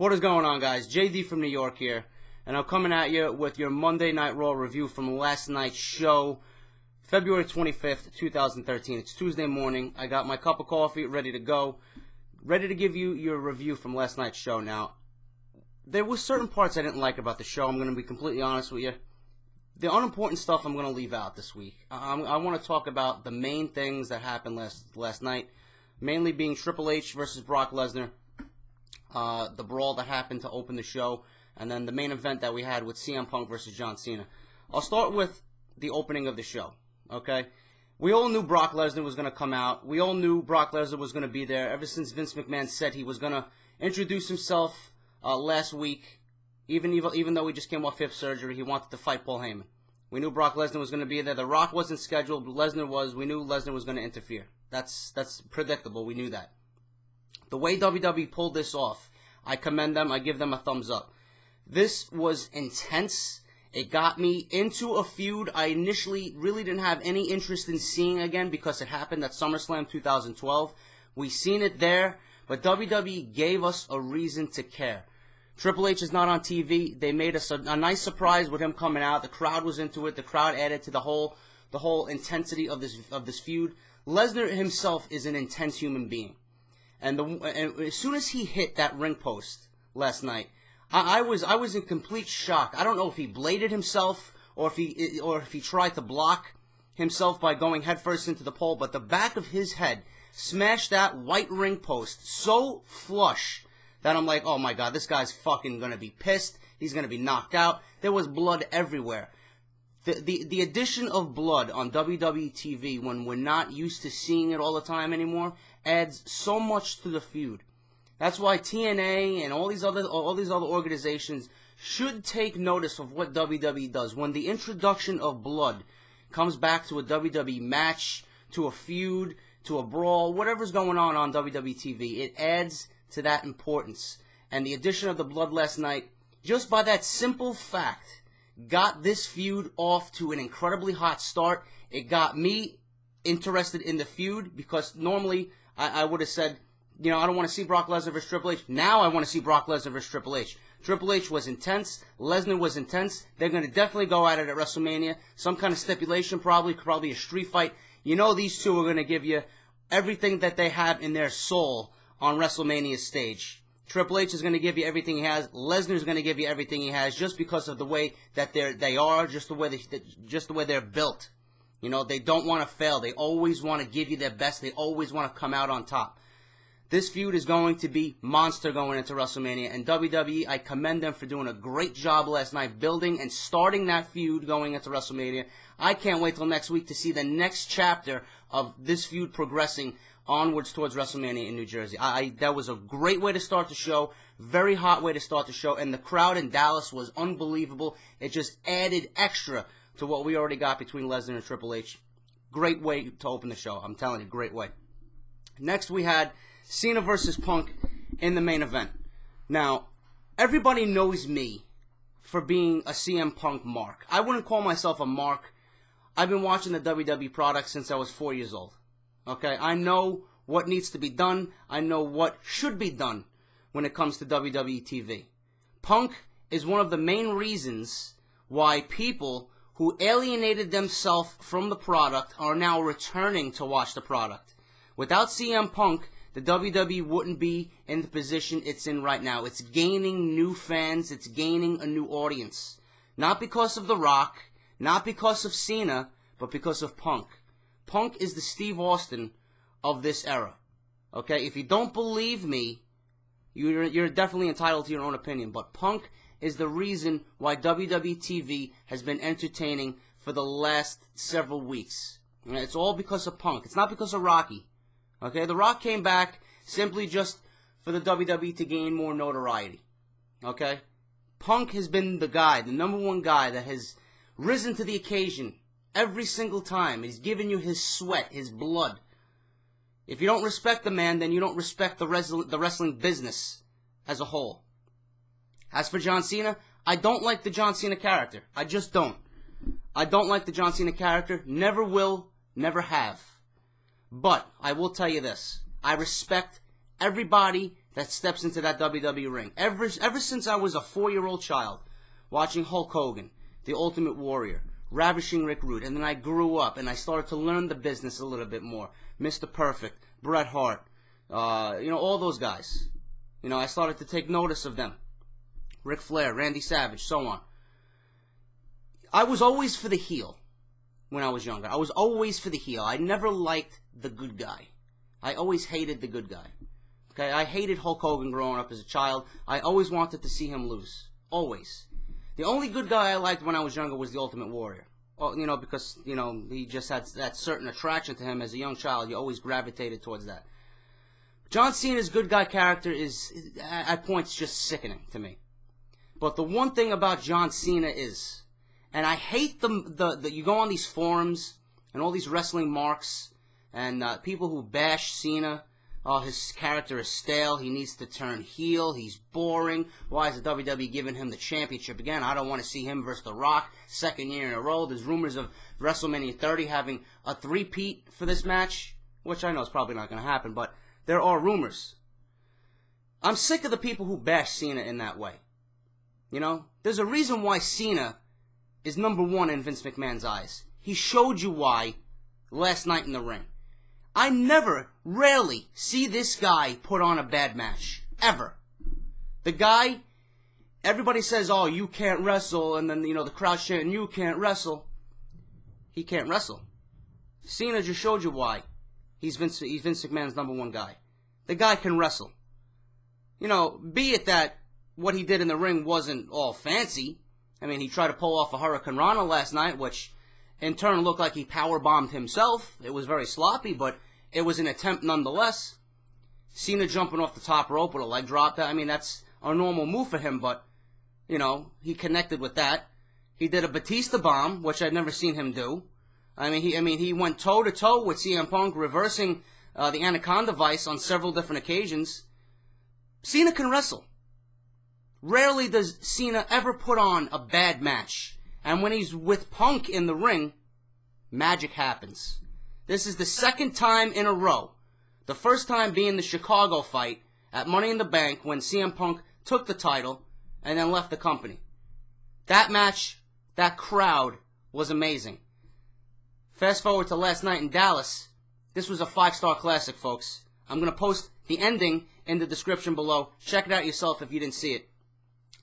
What is going on, guys? JD from New York here, and I'm coming at you with your Monday Night Raw review from last night's show, February 25th, 2013. It's Tuesday morning. I got my cup of coffee ready to go, ready to give you your review from last night's show. Now, there were certain parts I didn't like about the show. I'm going to be completely honest with you. The unimportant stuff I'm going to leave out this week. I want to talk about the main things that happened last night, mainly being Triple H versus Brock Lesnar, the brawl that happened to open the show, and then the main event that we had with CM Punk versus John Cena. I'll start with the opening of the show, okay? We all knew Brock Lesnar was going to come out. We all knew Brock Lesnar was going to be there ever since Vince McMahon said he was going to introduce himself last week. Even though he just came off hip surgery, he wanted to fight Paul Heyman. We knew Brock Lesnar was going to be there. The Rock wasn't scheduled, but Lesnar was. We knew Lesnar was going to interfere. That's predictable. We knew that. The way WWE pulled this off, I commend them. I give them a thumbs up. This was intense. It got me into a feud I initially really didn't have any interest in seeing again because it happened at SummerSlam 2012. We seen it there, but WWE gave us a reason to care. Triple H is not on TV. They made us a nice surprise with him coming out. The crowd was into it. The crowd added to the whole intensity of this feud. Lesnar himself is an intense human being, and as soon as he hit that ring post last night, I was in complete shock. I don't know if he bladed himself or if he tried to block himself by going headfirst into the pole, but the back of his head smashed that white ring post so flush that I'm like, oh my God, this guy's fucking gonna be pissed. He's gonna be knocked out. There was blood everywhere. The addition of blood on WWE TV when we're not used to seeing it all the time anymore adds so much to the feud. That's why TNA and all these other organizations should take notice of what WWE does. When the introduction of blood comes back to a WWE match, to a feud, to a brawl, whatever's going on WWE TV, it adds to that importance. And the addition of the blood last night, just by that simple fact, got this feud off to an incredibly hot start. It got me interested in the feud because normally I would have said, you know, I don't want to see Brock Lesnar versus Triple H. Now I want to see Brock Lesnar versus Triple H. Triple H was intense. Lesnar was intense. They're going to definitely go at it at Wrestlemania. Some kind of stipulation, probably a street fight. You know these two are going to give you everything that they have in their soul on WrestleMania's stage. Triple H is going to give you everything he has. Lesnar is going to give you everything he has, just because of the way that they are, just the way they're built. You know, they don't want to fail. They always want to give you their best. They always want to come out on top. This feud is going to be monster going into WrestleMania, and WWE, I commend them for doing a great job last night building and starting that feud going into WrestleMania. I can't wait till next week to see the next chapter of this feud progressing onwards towards WrestleMania in New Jersey. That was a great way to start the show, very hot way to start the show, and the crowd in Dallas was unbelievable. It just added extra to what we already got between Lesnar and Triple H. Great way to open the show. I'm telling you, great way. Next we had Cena versus Punk in the main event. Now, everybody knows me for being a CM Punk mark. I wouldn't call myself a mark. I've been watching the WWE product since I was 4 years old. Okay, I know what needs to be done. I know what should be done when it comes to WWE TV. Punk is one of the main reasons why people who alienated themselves from the product are now returning to watch the product. Without CM Punk, the WWE wouldn't be in the position it's in right now. It's gaining new fans. It's gaining a new audience. Not because of The Rock, not because of Cena, but because of Punk. Punk is the Steve Austin of this era. Okay? If you don't believe me, you're definitely entitled to your own opinion. But Punk is the reason why WWE TV has been entertaining for the last several weeks. It's all because of Punk. It's not because of Rocky. Okay? The Rock came back simply just for the WWE to gain more notoriety. Okay? Punk has been the guy, the number one guy that has risen to the occasion every single time. He's given you his sweat, his blood. If you don't respect the man, then you don't respect the wrestling business as a whole. As for John Cena, I don't like the John Cena character. I just don't. I don't like the John Cena character. Never will, never have. But I will tell you this. I respect everybody that steps into that WWE ring. Ever since I was a 4-year-old child, watching Hulk Hogan, The Ultimate Warrior, Ravishing Rick Rude, and then I grew up and I started to learn the business a little bit more. Mr. Perfect, Bret Hart, all those guys. I started to take notice of them. Ric Flair, Randy Savage, so on. I was always for the heel when I was younger. I was always for the heel. I never liked the good guy. I always hated the good guy. Okay, I hated Hulk Hogan growing up as a child. I always wanted to see him lose. Always. The only good guy I liked when I was younger was the Ultimate Warrior. Well, because, he just had that certain attraction to him as a young child. You always gravitated towards that. John Cena's good guy character is, at points, just sickening to me. But the one thing about John Cena is, and I hate the you go on these forums and all these wrestling marks and people who bash Cena. Oh, his character is stale. He needs to turn heel. He's boring. Why is the WWE giving him the championship again? I don't want to see him versus The Rock. 2nd year in a row. There's rumors of WrestleMania 30 having a three-peat for this match, which I know is probably not going to happen, but there are rumors. I'm sick of the people who bash Cena in that way. There's a reason why Cena is #1 in Vince McMahon's eyes. He showed you why last night in the ring. I rarely see this guy put on a bad match. Ever. The guy, everybody says, oh, you can't wrestle, and then, the crowd chanting, you can't wrestle. He can't wrestle. Cena just showed you why. He's Vince McMahon's #1 guy. The guy can wrestle. Be it that what he did in the ring wasn't all fancy. I mean, he tried to pull off a Hurricane Rana last night, which in turn looked like he powerbombed himself. It was very sloppy, but it was an attempt nonetheless. Cena jumping off the top rope with a leg drop. That's a normal move for him, but, he connected with that. He did a Batista bomb, which I'd never seen him do. He went toe-to-toe with CM Punk, reversing the Anaconda Vice on several different occasions. Cena can wrestle. Rarely does Cena ever put on a bad match. And when he's with Punk in the ring, magic happens. This is the 2nd time in a row. The first time being the Chicago fight at Money in the Bank when CM Punk took the title and then left the company. That match, that crowd was amazing. Fast forward to last night in Dallas. This was a 5-star classic, folks. I'm going to post the ending in the description below. Check it out yourself if you didn't see it.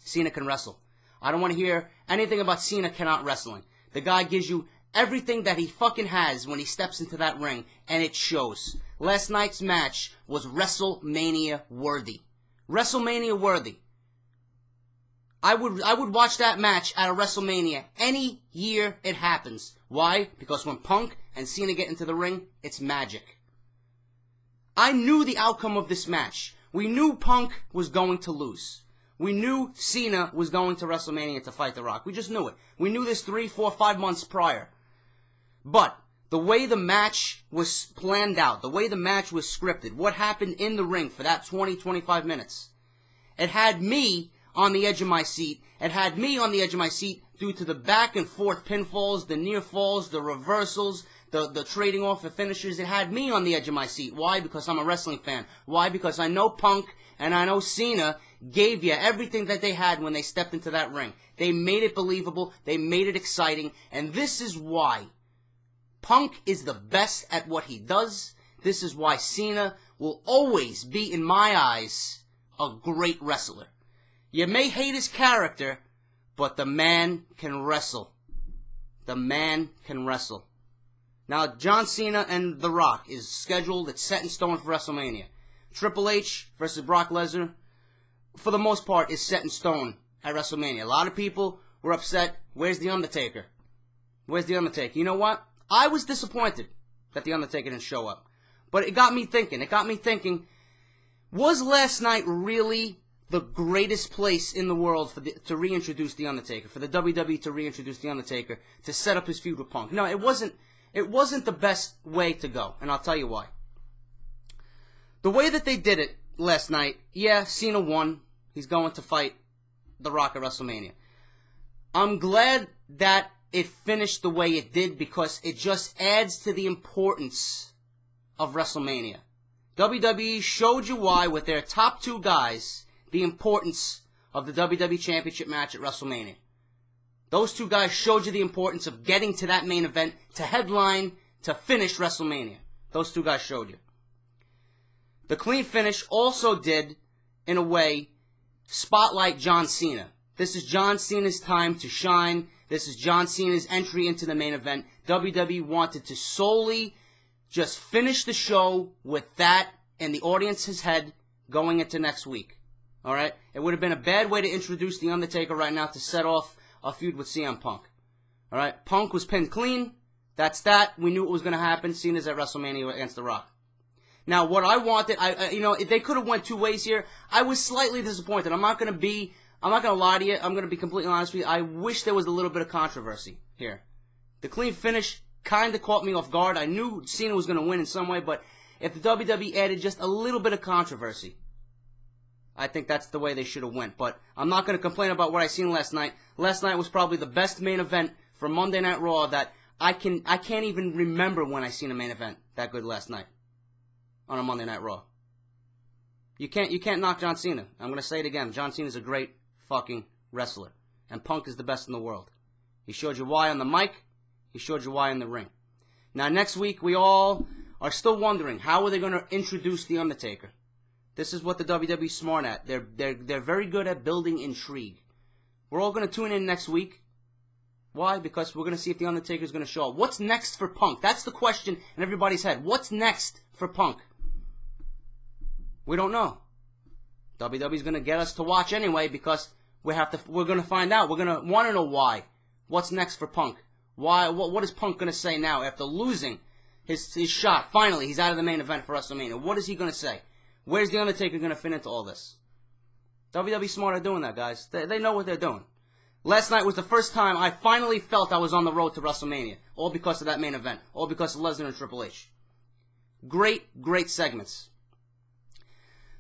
Cena can wrestle. I don't want to hear anything about Cena cannot wrestling. The guy gives you everything that he fucking has when he steps into that ring, and it shows. Last night's match was WrestleMania worthy. WrestleMania worthy. I would watch that match at a WrestleMania any year it happens. Why? Because when Punk and Cena get into the ring, it's magic. I knew the outcome of this match. We knew Punk was going to lose. We knew Cena was going to WrestleMania to fight The Rock. We just knew it. We knew this 3, 4, 5 months prior. But the way the match was planned out, the way the match was scripted, what happened in the ring for that 20, 25 minutes, it had me on the edge of my seat. It had me on the edge of my seat due to the back and forth pinfalls, the near falls, the reversals, the trading off of finishers. It had me on the edge of my seat. Why? Because I'm a wrestling fan. Why? Because I know Punk and I know Cena gave you everything that they had when they stepped into that ring. They made it believable. They made it exciting. And this is why Punk is the best at what he does. This is why Cena will always be, in my eyes, a great wrestler. You may hate his character, but the man can wrestle. The man can wrestle. Now, John Cena and The Rock is scheduled. It's set in stone for WrestleMania. Triple H versus Brock Lesnar, for the most part, is set in stone at WrestleMania. A lot of people were upset. Where's The Undertaker? Where's The Undertaker? You know what? I was disappointed that The Undertaker didn't show up. But it got me thinking. Was last night really the greatest place in the world to reintroduce The Undertaker? For the WWE to reintroduce The Undertaker, to set up his feud with Punk? No, it wasn't. It wasn't the best way to go, and I'll tell you why. The way that they did it last night, yeah, Cena won. He's going to fight The Rock at WrestleMania. I'm glad that it finished the way it did because it just adds to the importance of WrestleMania. WWE showed you why with their top 2 guys, the importance of the WWE Championship match at WrestleMania. Those 2 guys showed you the importance of getting to that main event, to headline, to finish WrestleMania. Those 2 guys showed you. The clean finish also did, in a way, spotlight John Cena. This is John Cena's time to shine. This is John Cena's entry into the main event. WWE wanted to solely just finish the show with that in the audience's head going into next week. Alright? It would have been a bad way to introduce The Undertaker right now to set off a feud with CM Punk. Alright? Punk was pinned clean. That's that. We knew it was going to happen. Cena's at WrestleMania against The Rock. Now, what I wanted, if they could have went 2 ways here. I was slightly disappointed. I'm not going to lie to you. I'm going to be completely honest with you. I wish there was a little bit of controversy here. The clean finish kind of caught me off guard. I knew Cena was going to win in some way, but if the WWE added just a little bit of controversy, I think that's the way they should have went. But I'm not going to complain about what I seen last night. Last night was probably the best main event for Monday Night Raw that I can't even remember when I seen a main event that good last night on a Monday Night Raw. You can't knock John Cena. I'm going to say it again. John Cena's a great fucking wrestler. And Punk is the best in the world. He showed you why on the mic. He showed you why in the ring. Now, next week, we all are still wondering, how are they going to introduce The Undertaker? This is what the WWE's smart at. They're very good at building intrigue. We're all going to tune in next week. Why? Because we're going to see if The Undertaker's going to show up. What's next for Punk? That's the question in everybody's head. What's next for Punk? We don't know. WWE's going to get us to watch anyway because we're going to find out. We're going to want to know why. What's next for Punk? Why? What is Punk going to say now after losing his shot? Finally, he's out of the main event for WrestleMania. What is he going to say? Where's The Undertaker going to fit into all this? WWE smart at doing that, guys. They know what they're doing. Last night was the first time I finally felt I was on the road to WrestleMania. All because of that main event. All because of Lesnar and Triple H. Great, great segments.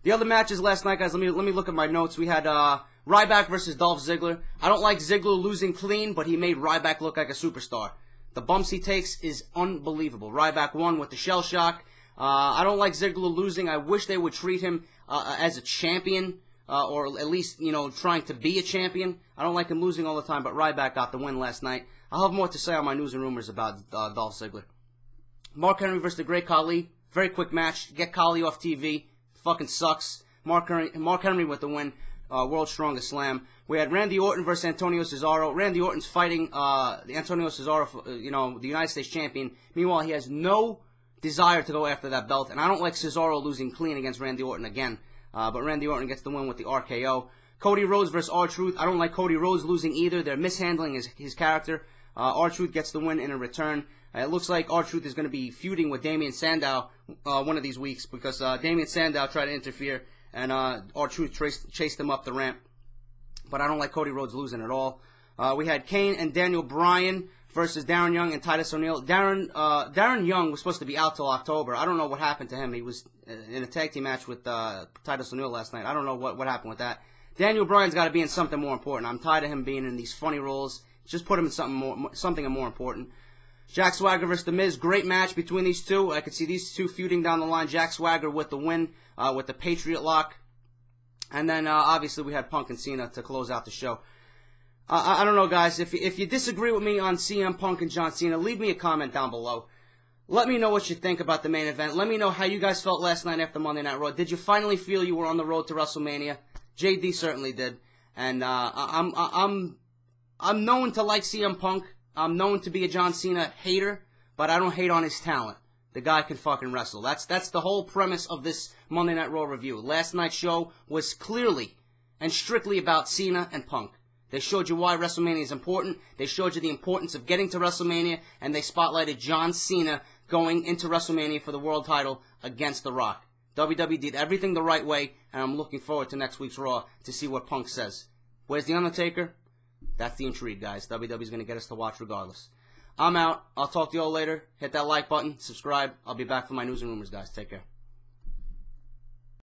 The other matches last night, guys, let me look at my notes. We had Ryback versus Dolph Ziggler. I don't like Ziggler losing clean, but he made Ryback look like a superstar. The bumps he takes is unbelievable. Ryback won with the shell shock. I don't like Ziggler losing. I wish they would treat him as a champion, or at least, trying to be a champion. I don't like him losing all the time, but Ryback got the win last night. I'll have more to say on my news and rumors about Dolph Ziggler. Mark Henry versus the Great Khali. Very quick match. Get Khali off TV. Fucking sucks. Mark Henry with the win. World's Strongest Slam. We had Randy Orton versus Antonio Cesaro. Randy Orton's fighting the Antonio Cesaro, the United States champion. Meanwhile, he has no desire to go after that belt, and I don't like Cesaro losing clean against Randy Orton again. But Randy Orton gets the win with the RKO. Cody Rhodes versus R-Truth. I don't like Cody Rhodes losing either. They're mishandling his character. R-Truth gets the win in a return. It looks like R-Truth is going to be feuding with Damien Sandow one of these weeks because Damien Sandow tried to interfere and R-Truth chased him up the ramp. But I don't like Cody Rhodes losing at all. We had Kane and Daniel Bryan versus Darren Young and Titus O'Neil. Darren Young was supposed to be out till October. I don't know what happened to him. He was in a tag team match with Titus O'Neil last night. I don't know what happened with that. Daniel Bryan's got to be in something more important. I'm tired of him being in these funny roles. Just put him in something more important. Jack Swagger versus The Miz. Great match between these two. I could see these two feuding down the line. Jack Swagger with the win, with the Patriot Lock. And then, obviously, we had Punk and Cena to close out the show. I don't know, guys. If you disagree with me on CM Punk and John Cena, leave me a comment down below. Let me know what you think about the main event. Let me know how you guys felt last night after Monday Night Raw. Did you finally feel you were on the road to WrestleMania? JD certainly did. And I'm known to like CM Punk. I'm known to be a John Cena hater, but I don't hate on his talent. The guy can fucking wrestle. That's the whole premise of this Monday Night Raw review. Last night's show was clearly and strictly about Cena and Punk. They showed you why WrestleMania is important. They showed you the importance of getting to WrestleMania, and they spotlighted John Cena going into WrestleMania for the world title against The Rock. WWE did everything the right way, and I'm looking forward to next week's Raw to see what Punk says. Where's The Undertaker? That's the intrigue, guys. WWE's going to get us to watch regardless. I'm out. I'll talk to you all later. Hit that like button. Subscribe. I'll be back for my news and rumors, guys. Take care.